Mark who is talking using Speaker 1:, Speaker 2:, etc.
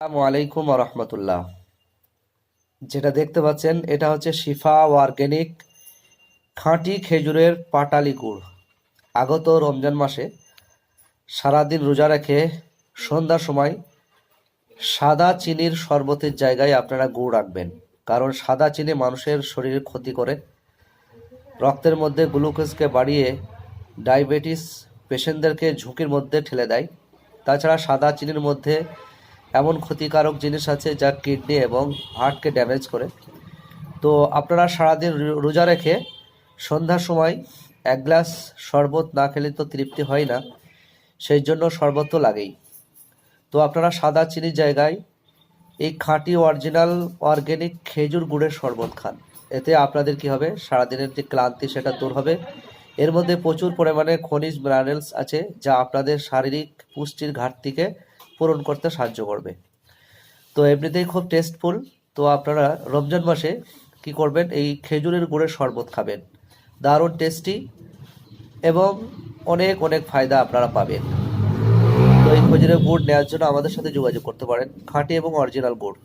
Speaker 1: আসসালামু আলাইকুম রহমতুল্লাহ। যেটা দেখতে পাচ্ছেন এটা হচ্ছে শিফা অর্গানিক খাঁটি খেজুরের পাটালি গুড়। আগত রমজান মাসে সারাদিন রোজা রেখে সন্ধ্যার সময় সাদা চিনির শরবতের জায়গায় আপনারা গুড় রাখবেন, কারণ সাদা চিনি মানুষের শরীরে ক্ষতি করে, রক্তের মধ্যে গ্লুকোজকে বাড়িয়ে ডায়াবেটিস পেশেন্টদেরকে ঝুঁকির মধ্যে ঠেলে দেয়। তাছাড়া সাদা চিনির মধ্যে এমন ক্ষতিকারক জিনিস আছে যা কিডনি এবং হার্টকে ড্যামেজ করে। তো আপনারা সারাদিন রোজা রেখে সন্ধ্যার সময় এক গ্লাস শরবত না খেলে তো তৃপ্তি হয় না, সেই জন্য শরবত তো লাগেই। তো আপনারা সাদা চিনির জায়গায় এই খাঁটি অরিজিনাল অর্গ্যানিক খেজুর গুড়ের শরবত খান। এতে আপনাদের কি হবে, সারাদিনের যে ক্লান্তি সেটা দূর হবে। এর মধ্যে প্রচুর পরিমাণে খনিজ মিনারেলস আছে যা আপনাদের শারীরিক পুষ্টির ঘাটতিকে পূরণ করতে সাহায্য করবে। তো এমনিতেই খুব টেস্টফুল। তো আপনারা রমজান মাসে কি করবেন, এই খেজুরের গুড়ের শরবত খাবেন, দারুণ টেস্টি এবং অনেক অনেক ফায়দা আপনারা পাবেন। তো এই খেজুরের গুড় নেওয়ার জন্য আমাদের সাথে যোগাযোগ করতে পারেন, খাঁটি এবং অরিজিনাল গুড়।